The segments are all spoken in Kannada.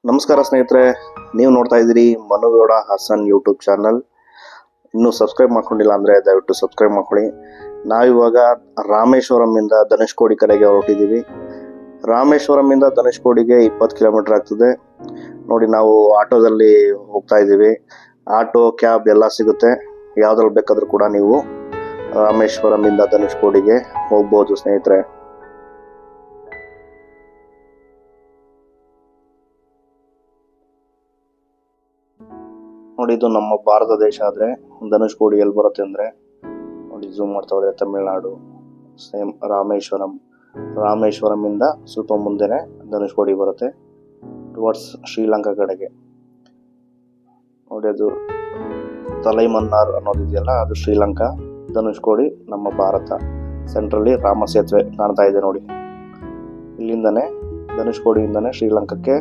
ನಮಸ್ಕಾರ ಸ್ನೇಹಿತರೆ, ನೀವು ನೋಡ್ತಾ ಇದ್ದೀರಿ ಮನುಗೌಡ ಹಾಸನ್ ಯೂಟ್ಯೂಬ್ ಚಾನಲ್. ಇನ್ನೂ ಸಬ್ಸ್ಕ್ರೈಬ್ ಮಾಡ್ಕೊಂಡಿಲ್ಲ ಅಂದರೆ ದಯವಿಟ್ಟು ಸಬ್ಸ್ಕ್ರೈಬ್ ಮಾಡ್ಕೊಳ್ಳಿ. ನಾವಿವಾಗ ರಾಮೇಶ್ವರಮಿಂದ ಧನುಷ್ಕೋಡಿ ಕಡೆಗೆ ಹೊರಟಿದ್ದೀವಿ. ರಾಮೇಶ್ವರಮಿಂದ ಧನುಷ್ಕೋಡಿಗೆ 20 ಕಿಲೋಮೀಟರ್ ಆಗ್ತದೆ. ನೋಡಿ, ನಾವು ಆಟೋದಲ್ಲಿ ಹೋಗ್ತಾ ಇದ್ದೀವಿ. ಆಟೋ, ಕ್ಯಾಬ್ ಎಲ್ಲ ಸಿಗುತ್ತೆ. ಯಾವುದ್ರಲ್ಲಿ ಬೇಕಾದರೂ ಕೂಡ ನೀವು ರಾಮೇಶ್ವರಮಿಂದ ಧನುಷ್ಕೋಡಿಗೆ ಹೋಗ್ಬೋದು ಸ್ನೇಹಿತರೆ. ನೋಡಿ, ಇದು ನಮ್ಮ ಭಾರತ ದೇಶ. ಆದರೆ ಧನುಷ್ಕೋಡಿ ಎಲ್ಲಿ ಬರುತ್ತೆ ಅಂದರೆ, ನೋಡಿ ಝೂಮ್ ಮಾಡ್ತಾ ಹೋದರೆ ತಮಿಳುನಾಡು, ಸೇಮ್ ರಾಮೇಶ್ವರಮಿಂದ ಸ್ವಲ್ಪ ಮುಂದೆನೆ ಧನುಷ್ಕೋಡಿ ಬರುತ್ತೆ, ಟುವರ್ಡ್ಸ್ ಶ್ರೀಲಂಕಾ ಕಡೆಗೆ. ನೋಡಿ, ಅದು ತಲೈಮನ್ನಾರ್ ಅನ್ನೋದಿದೆಯಲ್ಲ, ಅದು ಶ್ರೀಲಂಕಾ. ಧನುಷ್ಕೋಡಿ ನಮ್ಮ ಭಾರತ. ಸೆಂಟ್ರಲ್ಲಿ ರಾಮ ಸೇತುವೆ ಕಾಣ್ತಾ ಇದೆ ನೋಡಿ. ಇಲ್ಲಿಂದನೇ, ಧನುಷ್ಕೋಡಿಯಿಂದನೇ ಶ್ರೀಲಂಕಾಕ್ಕೆ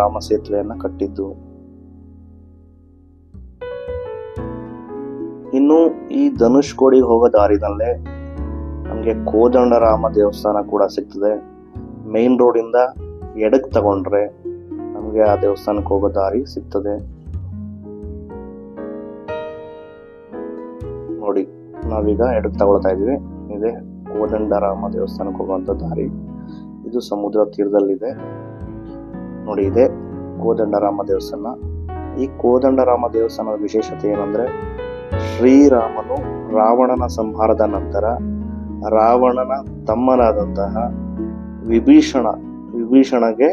ರಾಮ ಸೇತುವೆಯನ್ನು ಕಟ್ಟಿದ್ದು. ಇನ್ನು ಈ ಧನುಷ್ಕೋಡಿಗೆ ಹೋಗೋ ದಾರಿನಲ್ಲೇ ನಮಗೆ ಕೋದಂಡರಾಮ ದೇವಸ್ಥಾನ ಕೂಡ ಸಿಗ್ತದೆ. ಮೇನ್ ರೋಡಿಂದ ಎಡಕ್ಕೆ ತಗೊಂಡ್ರೆ ನಮಗೆ ಆ ದೇವಸ್ಥಾನಕ್ಕೆ ಹೋಗೋ ದಾರಿ ಸಿಗ್ತದೆ. ನೋಡಿ, ನಾವೀಗ ಎಡಕ್ಕೆ ತಗೊಳ್ತಾ ಇದೀವಿ. ಇದೆ ಕೋದಂಡರಾಮ ದೇವಸ್ಥಾನಕ್ಕೆ ಹೋಗುವಂತ ದಾರಿ. ಇದು ಸಮುದ್ರ ತೀರದಲ್ಲಿದೆ. ನೋಡಿ, ಇದೆ ಕೋದಂಡರಾಮ ದೇವಸ್ಥಾನ. ಈ ಕೋದಂಡರಾಮ ದೇವಸ್ಥಾನದ ವಿಶೇಷತೆ ಏನಂದ್ರೆ, ಶ್ರೀರಾಮನು ರಾವಣನ ಸಂಹಾರದ ನಂತರ ರಾವಣನ ತಮ್ಮನಾದಂತಹ ವಿಭೀಷಣಗೆ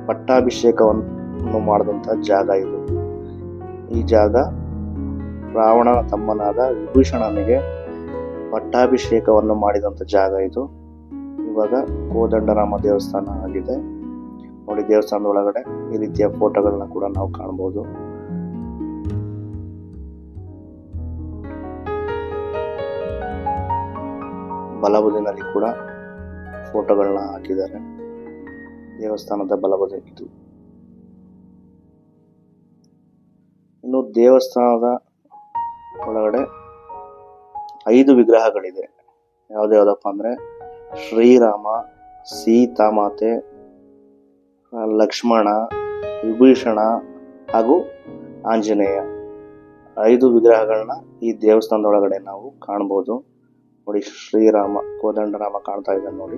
ಪಟ್ಟಾಭಿಷೇಕವನ್ನು ಮಾಡಿದಂತಹ ಜಾಗ ಇದು. ಈ ಜಾಗ ರಾವಣನ ತಮ್ಮನಾದ ವಿಭೀಷಣನಿಗೆ ಪಟ್ಟಾಭಿಷೇಕವನ್ನು ಮಾಡಿದಂಥ ಜಾಗ ಇದು. ಇವಾಗ ಕೋದಂಡರಾಮ ದೇವಸ್ಥಾನ ಆಗಿದೆ. ನೋಡಿ, ದೇವಸ್ಥಾನದ ಒಳಗಡೆ ಈ ರೀತಿಯ ಫೋಟೋಗಳನ್ನ ಕೂಡ ನಾವು ಕಾಣಬಹುದು. ಬಲಬದಿನಲ್ಲಿ ಕೂಡ ಫೋಟೋಗಳನ್ನ ಹಾಕಿದ್ದಾರೆ. ದೇವಸ್ಥಾನದ ಬಲಬದಿ ಇದು. ಇನ್ನು ದೇವಸ್ಥಾನದ ಒಳಗಡೆ 5 ವಿಗ್ರಹಗಳಿದೆ. ಯಾವ್ದಾವ್ದಪ್ಪ ಅಂದ್ರೆ, ಶ್ರೀರಾಮ, ಸೀತಾಮಾತೆ, ಲಕ್ಷ್ಮಣ, ವಿಭೀಷಣ ಹಾಗೂ ಆಂಜನೇಯ. 5 ವಿಗ್ರಹಗಳನ್ನ ಈ ದೇವಸ್ಥಾನದ ಒಳಗಡೆ ನಾವು ಕಾಣಬಹುದು. ನೋಡಿ, ಶ್ರೀರಾಮ, ಕೋದಂಡರಾಮ ಕಾಣ್ತಾ ಇದೆ ನೋಡಿ.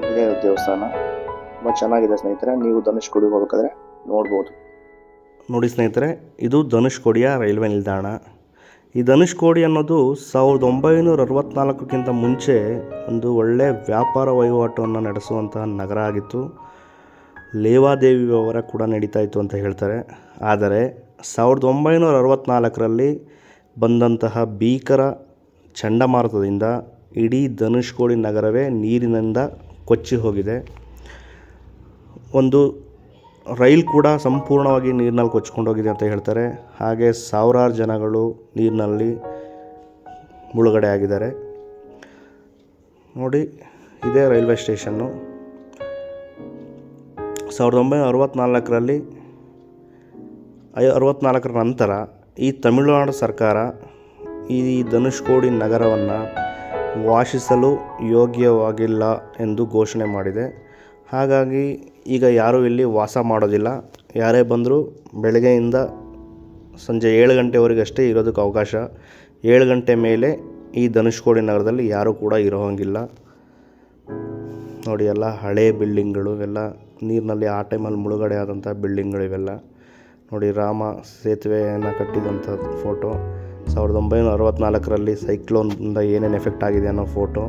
ಇದೇ ದೇವಸ್ಥಾನ. ತುಂಬ ಚೆನ್ನಾಗಿದೆ ಸ್ನೇಹಿತರೆ. ನೀವು ಧನುಷ್ಕೋಡಿಗೆ ಹೋಗ್ಬೇಕಾದ್ರೆ ನೋಡ್ಬೋದು. ನೋಡಿ ಸ್ನೇಹಿತರೆ, ಇದು ಧನುಷ್ಕೋಡಿಯ ರೈಲ್ವೆ ನಿಲ್ದಾಣ. ಈ ಧನುಷ್ಕೋಡಿ ಅನ್ನೋದು 1964ಕ್ಕಿಂತ ಮುಂಚೆ ಒಂದು ಒಳ್ಳೆ ವ್ಯಾಪಾರ ವಹಿವಾಟವನ್ನು ನಡೆಸುವಂತಹ ನಗರ ಆಗಿತ್ತು. ಲೇವಾದೇವಿ ವ್ಯವಹಾರ ಕೂಡ ನಡೀತಾ ಇತ್ತು ಅಂತ ಹೇಳ್ತಾರೆ. ಆದರೆ 1964ರಲ್ಲಿ ಬಂದಂತಹ ಭೀಕರ ಚಂಡಮಾರುತದಿಂದ ಇಡೀ ಧನುಷ್ಕೋಡಿ ನಗರವೇ ನೀರಿನಿಂದ ಕೊಚ್ಚಿ ಹೋಗಿದೆ. ಒಂದು ರೈಲ್ ಕೂಡ ಸಂಪೂರ್ಣವಾಗಿ ನೀರಿನಲ್ಲಿ ಕೊಚ್ಚಿಕೊಂಡೋಗಿದೆ ಅಂತ ಹೇಳ್ತಾರೆ. ಹಾಗೆ ಸಾವಿರಾರು ಜನಗಳು ನೀರಿನಲ್ಲಿ ಮುಳುಗಡೆ ಆಗಿದ್ದಾರೆ. ನೋಡಿ, ಇದೇ ರೈಲ್ವೆ ಸ್ಟೇಷನ್ನು. 1964ರಲ್ಲಿ 64ರ ನಂತರ ಈ ತಮಿಳುನಾಡು ಸರ್ಕಾರ ಈ ಧನುಷ್ಕೋಡಿ ನಗರವನ್ನು ವಾಸಿಸಲು ಯೋಗ್ಯವಾಗಿಲ್ಲ ಎಂದು ಘೋಷಣೆ ಮಾಡಿದೆ. ಹಾಗಾಗಿ ಈಗ ಯಾರೂ ಇಲ್ಲಿ ವಾಸ ಮಾಡೋದಿಲ್ಲ. ಯಾರೇ ಬಂದರೂ ಬೆಳಗ್ಗೆಯಿಂದ ಸಂಜೆ 7 ಗಂಟೆವರೆಗಷ್ಟೇ ಇರೋದಕ್ಕೆ ಅವಕಾಶ. 7 ಗಂಟೆ ಮೇಲೆ ಈ ಧನುಷ್ಕೋಡಿ ನಗರದಲ್ಲಿ ಯಾರೂ ಕೂಡ ಇರೋ ಹಾಗಿಲ್ಲ. ನೋಡಿ, ಎಲ್ಲ ಹಳೆ ಬಿಲ್ಡಿಂಗ್ಗಳು, ಎಲ್ಲ ನೀರಿನಲ್ಲಿ ಆ ಟೈಮಲ್ಲಿ ಮುಳುಗಡೆ ಆದಂಥ ಬಿಲ್ಡಿಂಗ್ಗಳು ಇವೆಲ್ಲ. ನೋಡಿ, ರಾಮ ಸೇತುವೆಯನ್ನು ಕಟ್ಟಿದಂಥ ಫೋಟೋ. 1964ರಲ್ಲಿ ಸೈಕ್ಲೋನಿಂದ ಏನೇನು ಎಫೆಕ್ಟ್ ಆಗಿದೆ ಅನ್ನೋ ಫೋಟೋ.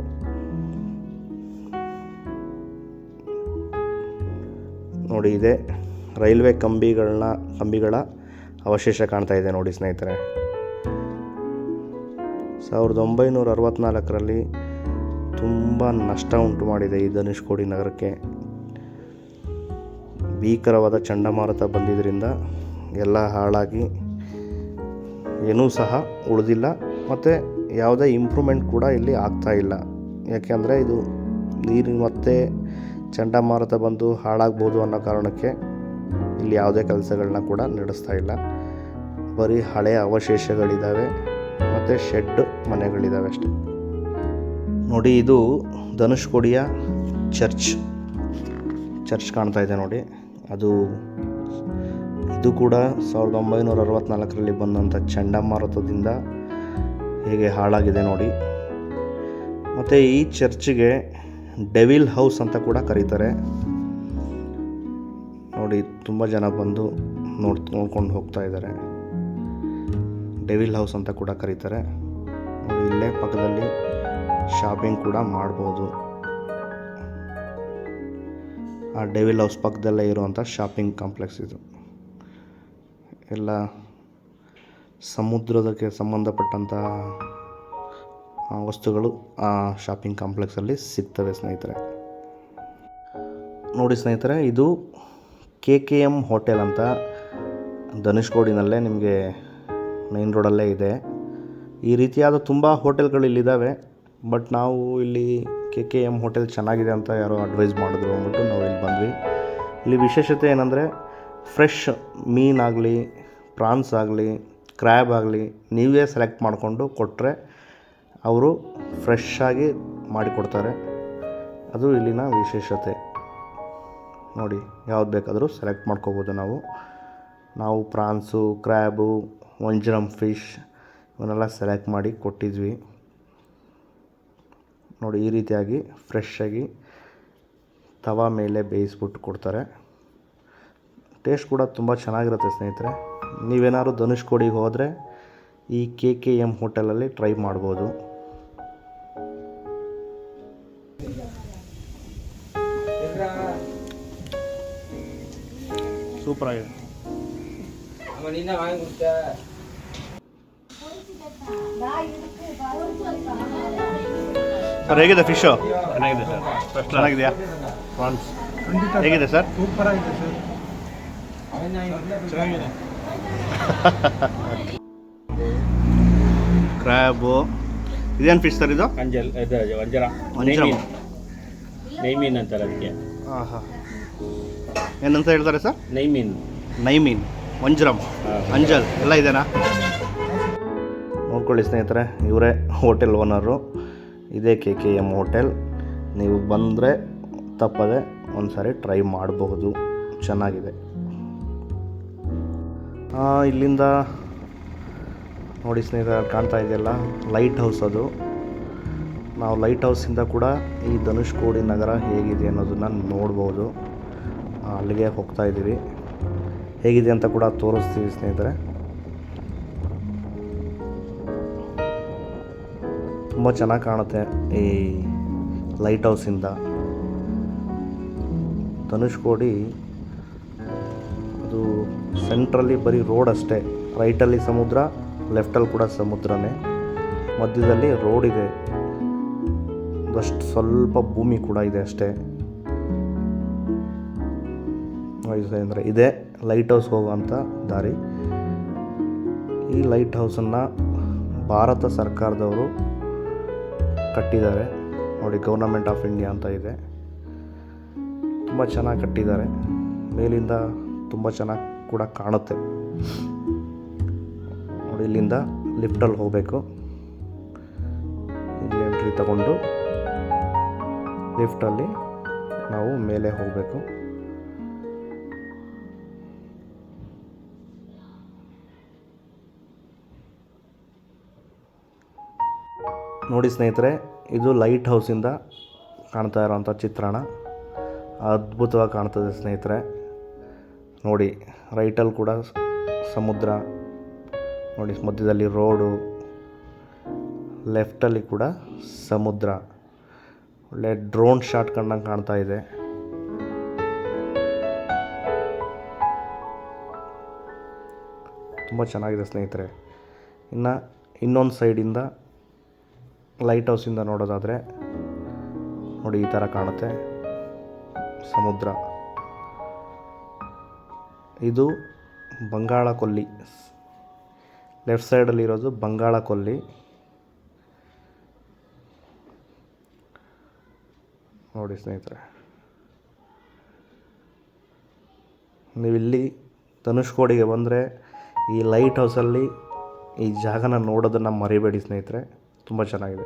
ನೋಡಿ, ಇದೆ ರೈಲ್ವೆ ಕಂಬಿಗಳ ಅವಶೇಷ ಕಾಣ್ತಾ ಇದೆ ನೋಡಿ ಸ್ನೇಹಿತರೆ. 1964ರಲ್ಲಿ ತುಂಬ ನಷ್ಟ ಉಂಟು ಮಾಡಿದೆ ಈ ಧನುಷ್ಕೋಡಿ ನಗರಕ್ಕೆ. ಭೀಕರವಾದ ಚಂಡಮಾರುತ ಬಂದಿದ್ದರಿಂದ ಎಲ್ಲ ಹಾಳಾಗಿ ಏನೂ ಸಹ ಉಳಿದಿಲ್ಲ. ಮತ್ತು ಯಾವುದೇ ಇಂಪ್ರೂವ್ಮೆಂಟ್ ಕೂಡ ಇಲ್ಲಿ ಆಗ್ತಾ ಇಲ್ಲ. ಯಾಕೆಂದರೆ ಇದು ನೀರು ಮತ್ತೆ ಚಂಡಮಾರುತ ಬಂದು ಹಾಳಾಗ್ಬೋದು ಅನ್ನೋ ಕಾರಣಕ್ಕೆ ಇಲ್ಲಿ ಯಾವುದೇ ಕೆಲಸಗಳನ್ನ ಕೂಡ ನಡೆಸ್ತಾ ಇಲ್ಲ. ಬರೀ ಹಳೆಯ ಅವಶೇಷಗಳಿದ್ದಾವೆ ಮತ್ತು ಶೆಡ್ ಮನೆಗಳಿದ್ದಾವೆ ಅಷ್ಟೆ. ನೋಡಿ, ಇದು ಧನುಷ್ಕೋಡಿಯ ಚರ್ಚ್ ಕಾಣ್ತಾ ಇದೆ ನೋಡಿ. ಅದು ಇದು ಕೂಡ 1964ರಲ್ಲಿ ಬಂದಂಥ ಚಂಡಮಾರುತದಿಂದ ಹೇಗೆ ಹಾಳಾಗಿದೆ ನೋಡಿ. ಮತ್ತು ಈ ಚರ್ಚ್ಗೆ ಡೆವಿಲ್ ಹೌಸ್ ಅಂತ ಕೂಡ ಕರೀತಾರೆ ನೋಡಿ. ತುಂಬ ಜನ ಬಂದು ನೋಡ್ಕೊಂಡು ಹೋಗ್ತಾ ಇದ್ದಾರೆ. ಡೆವಿಲ್ ಹೌಸ್ ಅಂತ ಕೂಡ ಕರೀತಾರೆ ನೋಡಿ. ಇಲ್ಲೇ ಪಕ್ಕದಲ್ಲಿ ಶಾಪಿಂಗ್ ಕೂಡ ಮಾಡ್ಬೋದು. ಆ ಡೆವಿಲ್ ಹೌಸ್ ಪಕ್ಕದಲ್ಲೇ ಇರುವಂಥ ಶಾಪಿಂಗ್ ಕಾಂಪ್ಲೆಕ್ಸ್ ಇದು. ಎಲ್ಲ ಸಮುದ್ರದಕ್ಕೆ ಸಂಬಂಧಪಟ್ಟಂಥ ವಸ್ತುಗಳು ಆ ಶಾಪಿಂಗ್ ಕಾಂಪ್ಲೆಕ್ಸಲ್ಲಿ ಸಿಗ್ತವೆ ಸ್ನೇಹಿತರೆ. ನೋಡಿ ಸ್ನೇಹಿತರೆ, ಇದು KKM ಹೋಟೆಲ್ ಅಂತ ಧನುಷ್ಕೋಡಿನಲ್ಲೇ ನಿಮಗೆ ಮೇನ್ ರೋಡಲ್ಲೇ ಇದೆ. ಈ ರೀತಿಯಾದ ತುಂಬ ಹೋಟೆಲ್ಗಳು ಇಲ್ಲಿದ್ದಾವೆ. ಬಟ್ ನಾವು ಇಲ್ಲಿ KKM ಹೋಟೆಲ್ ಚೆನ್ನಾಗಿದೆ ಅಂತ ಯಾರೋ ಅಡ್ವೈಸ್ ಮಾಡಿದ್ರು ಅಂದ್ಬಿಟ್ಟು ನಾವು ಇಲ್ಲಿ ಬಂದ್ವಿ. ಇಲ್ಲಿ ವಿಶೇಷತೆ ಏನಂದರೆ ಫ್ರೆಶ್ ಮೀನಾಗಲಿ, ಪ್ರಾನ್ಸ್ ಆಗಲಿ, ಕ್ರ್ಯಾಬ್ ಆಗಲಿ ನೀವೇ ಸೆಲೆಕ್ಟ್ ಮಾಡಿಕೊಂಡು ಕೊಟ್ಟರೆ ಅವರು ಫ್ರೆಶ್ಶಾಗಿ ಮಾಡಿಕೊಡ್ತಾರೆ. ಅದು ಇಲ್ಲಿನ ವಿಶೇಷತೆ ನೋಡಿ. ಯಾವ್ದು ಬೇಕಾದರೂ ಸೆಲೆಕ್ಟ್ ಮಾಡ್ಕೋಬೋದು ನಾವು ಪ್ರಾನ್ಸು, ಕ್ರ್ಯಾಬು, ವಂಜರಮ್ ಫಿಶ್ ಇವನ್ನೆಲ್ಲ ಸೆಲೆಕ್ಟ್ ಮಾಡಿ ಕೊಟ್ಟಿದ್ವಿ ನೋಡಿ. ಈ ರೀತಿಯಾಗಿ ಫ್ರೆಶ್ಶಾಗಿ ತವಾ ಮೇಲೆ ಬೇಯಿಸ್ಬಿಟ್ಟು ಕೊಡ್ತಾರೆ. ಟೇಸ್ಟ್ ಕೂಡ ತುಂಬ ಚೆನ್ನಾಗಿರುತ್ತೆ ಸ್ನೇಹಿತರೆ. ನೀವೇನಾದ್ರು ಧನುಷ್ಕೋಡಿಗೆ ಹೋದರೆ ಈ KKM ಹೋಟೆಲಲ್ಲಿ ಟ್ರೈ ಮಾಡ್ಬೋದು. ಸೂಪರಾಗಿದೆ ಸರ್. ಹೇಗಿದೆ ಫಿಶು? ಚೆನ್ನಾಗಿದೆ ಸರ್. ಚೆನ್ನಾಗಿದೆಯಾ? ಪ್ರಾನ್ಸ್ ಹೇಗಿದೆ ಸರ್? ಸೂಪರ್ ಆಗಿದೆ ಸರ್. ಚೆನ್ನಾಗಿದೆ. ಕ್ರ್ಯಾಬು. ಇದೇನು ಫಿಶ್ ಸರ್ ಇದು? ವಂಜರ. ನೈಮೀನ್ ಅಂತಾರೆ ಅದಕ್ಕೆ. ಹಾಂ ಹಾಂ. ಏನಂತ ಹೇಳ್ತಾರೆ ಸರ್? ನೈಮೀನ್, ವಂಜರಮ್, ಅಂಜಲ್ ಎಲ್ಲ ಇದೆನಾ? ನೋಡ್ಕೊಳ್ಳಿ ಸ್ನೇಹಿತರೆ, ಇವರೇ ಹೋಟೆಲ್ ಓನರು. ಇದೇ KKM ಹೋಟೆಲ್. ನೀವು ಬಂದರೆ ತಪ್ಪದೆ ಒಂದು ಸಾರಿ ಟ್ರೈ ಮಾಡಬಹುದು. ಚೆನ್ನಾಗಿದೆ. ಇಲ್ಲಿಂದ ನೋಡಿ ಸ್ನೇಹಿತರೆ, ಕಾಣ್ತಾ ಇದೆಯಲ್ಲ ಲೈಟ್ ಹೌಸ್. ಅದು ನಾವು ಲೈಟ್ ಹೌಸಿಂದ ಕೂಡ ಈ ಧನುಷ್ಕೋಡಿ ನಗರ ಹೇಗಿದೆ ಅನ್ನೋದನ್ನು ನೋಡ್ಬೋದು. ಅಲ್ಲಿಗೆ ಹೋಗ್ತಾ ಇದ್ದೀವಿ. ಹೇಗಿದೆ ಅಂತ ಕೂಡ ತೋರಿಸ್ತೀವಿ ಸ್ನೇಹಿತರೆ. ತುಂಬ ಚೆನ್ನಾಗಿ ಕಾಣುತ್ತೆ ಈ ಲೈಟ್ ಹೌಸಿಂದ. ಧನುಷ್ಕೋಡಿ ಅದು ಸೆಂಟ್ರಲ್ಲಿ ಬರೀ ರೋಡ್ ಅಷ್ಟೇ. ರೈಟಲ್ಲಿ ಸಮುದ್ರ, ಲೆಫ್ಟಲ್ಲಿ ಕೂಡ ಸಮುದ್ರನೇ, ಮಧ್ಯದಲ್ಲಿ ರೋಡ್ ಇದೆ. ಅದಷ್ಟು ಸ್ವಲ್ಪ ಭೂಮಿ ಕೂಡ ಇದೆ ಅಷ್ಟೇ. ಅಂದರೆ ಇದೇ ಲೈಟ್ ಹೌಸ್ ಹೋಗುವಂಥ ದಾರಿ. ಈ ಲೈಟ್ ಹೌಸನ್ನು ಭಾರತ ಸರ್ಕಾರದವರು ಕಟ್ಟಿದ್ದಾರೆ ನೋಡಿ. ಗೌರ್ನಮೆಂಟ್ ಆಫ್ ಇಂಡಿಯಾ ಅಂತ ಇದೆ. ತುಂಬ ಚೆನ್ನಾಗಿ ಕಟ್ಟಿದ್ದಾರೆ. ಮೇಲಿಂದ ತುಂಬ ಚೆನ್ನಾಗಿ ಕೂಡ ಕಾಣುತ್ತೆ ನೋಡಿ. ಇಲ್ಲಿಂದ ಲಿಫ್ಟಲ್ಲಿ ಹೋಗಬೇಕು. ಇಲ್ಲಿ ಎಂಟ್ರಿ ತಗೊಂಡು ಲಿಫ್ಟಲ್ಲಿ ನಾವು ಮೇಲೆ ಹೋಗಬೇಕು. ನೋಡಿ ಸ್ನೇಹಿತರೆ, ಇದು ಲೈಟ್ ಹೌಸಿಂದ ಕಾಣ್ತಾ ಇರೋವಂಥ ಚಿತ್ರಣ. ಅದ್ಭುತವಾಗಿ ಕಾಣ್ತದೆ ಸ್ನೇಹಿತರೆ ನೋಡಿ. ರೈಟಲ್ಲಿ ಕೂಡ ಸಮುದ್ರ ನೋಡಿ, ಮಧ್ಯದಲ್ಲಿ ರೋಡು, ಲೆಫ್ಟಲ್ಲಿ ಕೂಡ ಸಮುದ್ರ. ಒಳ್ಳೆ ಡ್ರೋನ್ ಶಾಟ್ ಕಂಡಂಗೆ ಕಾಣ್ತಾ ಇದೆ. ತುಂಬ ಚೆನ್ನಾಗಿದೆ ಸ್ನೇಹಿತರೆ. ಇನ್ನು ಇನ್ನೊಂದು ಸೈಡಿಂದ ಲೈಟ್ ಹೌಸಿಂದ ನೋಡೋದಾದರೆ ನೋಡಿ, ಈ ಥರ ಕಾಣುತ್ತೆ ಸಮುದ್ರ. ಇದು ಬಂಗಾಳ ಕೊಲ್ಲಿ. ಲೆಫ್ಟ್ ಸೈಡಲ್ಲಿರೋದು ಬಂಗಾಳ ಕೊಲ್ಲಿ. ನೋಡಿ ಸ್ನೇಹಿತರೆ, ನೀವಿಲ್ಲಿ ಧನುಷ್ಕೋಡಿಗೆ ಬಂದರೆ ಈ ಲೈಟ್ ಹೌಸಲ್ಲಿ ಈ ಜಾಗನ ನೋಡೋದನ್ನು ಮರಿಬೇಡಿ ಸ್ನೇಹಿತರೆ. ತುಂಬ ಚೆನ್ನಾಗಿದೆ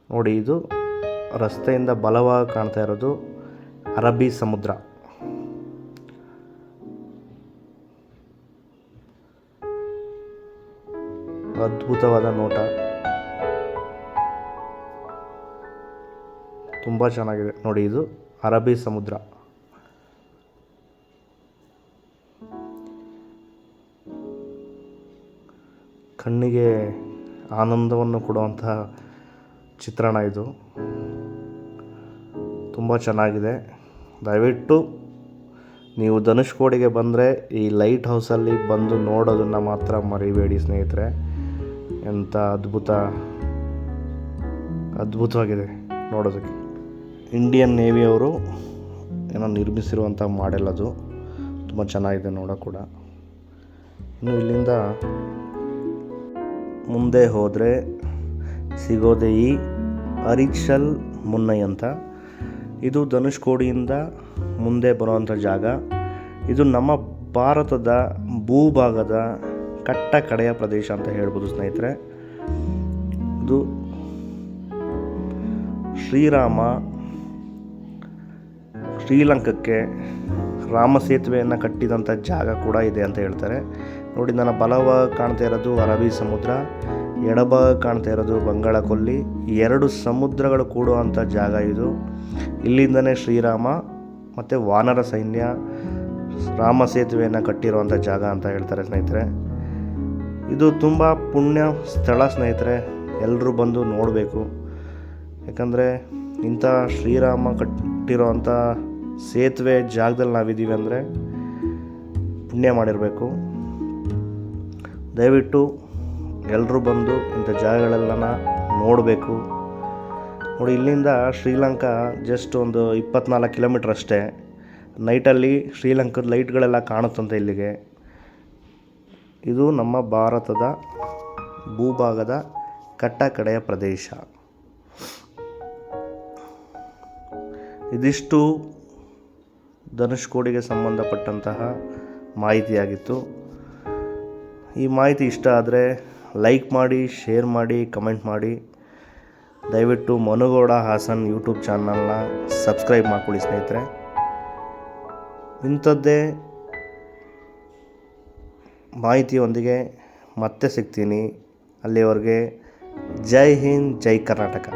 ನೋಡಿ. ಇದು ರಸ್ತೆಯಿಂದ ಬಲವಾಗಿ ಕಾಣ್ತಾ ಇರೋದು ಅರಬ್ಬಿ ಸಮುದ್ರ. ಅದ್ಭುತವಾದ ನೋಟ, ತುಂಬ ಚೆನ್ನಾಗಿದೆ ನೋಡಿ. ಇದು ಅರಬ್ಬಿ ಸಮುದ್ರ. ಕಣ್ಣಿಗೆ ಆನಂದವನ್ನು ಕೊಡುವಂತಹ ಚಿತ್ರಣ ಇದು. ತುಂಬ ಚೆನ್ನಾಗಿದೆ. ದಯವಿಟ್ಟು ನೀವು ಧನುಷ್ಕೋಡಿಗೆ ಬಂದರೆ ಈ ಲೈಟ್ ಹೌಸಲ್ಲಿ ಬಂದು ನೋಡೋದನ್ನು ಮಾತ್ರ ಮರಿಬೇಡಿ ಸ್ನೇಹಿತರೆ. ಎಂಥ ಅದ್ಭುತವಾಗಿದೆ ನೋಡೋದಕ್ಕೆ. ಇಂಡಿಯನ್ ನೇವಿಯವರು ಏನೋ ನಿರ್ಮಿಸಿರುವಂಥ ಮಾಡೆಲ್ ಅದು. ತುಂಬ ಚೆನ್ನಾಗಿದೆ ನೋಡೋ ಕೂಡ. ಇನ್ನು ಇಲ್ಲಿಂದ ಮುಂದೆ ಹೋದರೆ ಸಿಗೋದೆ ಈ ಅರಿಚಲ್ ಮುನ್ನೈ ಅಂತ. ಇದು ಧನುಷ್ಕೋಡಿಯಿಂದ ಮುಂದೆ ಬರುವಂಥ ಜಾಗ. ಇದು ನಮ್ಮ ಭಾರತದ ಭೂಭಾಗದ ಕಟ್ಟ ಕಡೆಯ ಪ್ರದೇಶ ಅಂತ ಹೇಳ್ಬೋದು ಸ್ನೇಹಿತರೆ. ಇದು ಶ್ರೀರಾಮ ಶ್ರೀಲಂಕಕ್ಕೆ ರಾಮ ಸೇತುವೆಯನ್ನು ಕಟ್ಟಿದಂಥ ಜಾಗ ಕೂಡ ಇದೆ ಅಂತ ಹೇಳ್ತಾರೆ. ನೋಡಿ, ನನ್ನ ಬಲವಾಗಿ ಕಾಣ್ತಾ ಇರೋದು ಅರಬ್ಬಿ ಸಮುದ್ರ, ಎಡಭಾಗ ಕಾಣ್ತಾ ಇರೋದು ಬಂಗಾಳ ಕೊಲ್ಲಿ. ಎರಡು ಸಮುದ್ರಗಳು ಕೂಡುವಂಥ ಜಾಗ ಇದು. ಇಲ್ಲಿಂದನೇ ಶ್ರೀರಾಮ ಮತ್ತು ವಾನರ ಸೈನ್ಯ ರಾಮ ಸೇತುವೆಯನ್ನು ಕಟ್ಟಿರುವಂಥ ಜಾಗ ಅಂತ ಹೇಳ್ತಾರೆ ಸ್ನೇಹಿತರೆ. ಇದು ತುಂಬ ಪುಣ್ಯ ಸ್ಥಳ ಸ್ನೇಹಿತರೆ, ಎಲ್ಲರೂ ಬಂದು ನೋಡಬೇಕು. ಯಾಕಂದರೆ ಇಂಥ ಶ್ರೀರಾಮ ಕಟ್ಟಿರೋವಂಥ ಸೇತುವೆ ಜಾಗದಲ್ಲಿ ನಾವಿದ್ದೀವಿ ಅಂದರೆ ಪುಣ್ಯ ಮಾಡಿರಬೇಕು. ದಯವಿಟ್ಟು ಎಲ್ಲರೂ ಬಂದು ಇಂಥ ಜಾಗಗಳೆಲ್ಲ ನೋಡಬೇಕು. ನೋಡಿ, ಇಲ್ಲಿಂದ ಶ್ರೀಲಂಕಾ ಜಸ್ಟ್ ಒಂದು 24 ಕಿಲೋಮೀಟ್ರ್ ಅಷ್ಟೇ. ನೈಟಲ್ಲಿ ಶ್ರೀಲಂಕಾದ ಲೈಟ್ಗಳೆಲ್ಲ ಕಾಣುತ್ತಂತೆ ಇಲ್ಲಿಗೆ. ಇದು ನಮ್ಮ ಭಾರತದ ಭೂಭಾಗದ ಕಟ್ಟ ಕಡೆಯ ಪ್ರದೇಶ. ಇದಿಷ್ಟು ಧನುಷ್ಕೋಡಿಗೆ ಸಂಬಂಧಪಟ್ಟಂತಹ ಮಾಹಿತಿಯಾಗಿತ್ತು. ಈ ಮಾಹಿತಿ ಇಷ್ಟ ಆದರೆ ಲೈಕ್ ಮಾಡಿ, ಶೇರ್ ಮಾಡಿ, ಕಮೆಂಟ್ ಮಾಡಿ. ದಯವಿಟ್ಟು ಮನುಗೌಡ ಹಾಸನ್ ಯೂಟ್ಯೂಬ್ ಚಾನಲ್ನ ಸಬ್ಸ್ಕ್ರೈಬ್ ಮಾಡ್ಕೊಳ್ಳಿ ಸ್ನೇಹಿತರೆ. ಇಂಥದ್ದೇ ಮಾಹಿತಿಯೊಂದಿಗೆ ಮತ್ತೆ ಸಿಗ್ತೀನಿ. ಅಲ್ಲಿವರೆಗೆ ಜೈ ಹಿಂದ್, ಜೈ ಕರ್ನಾಟಕ.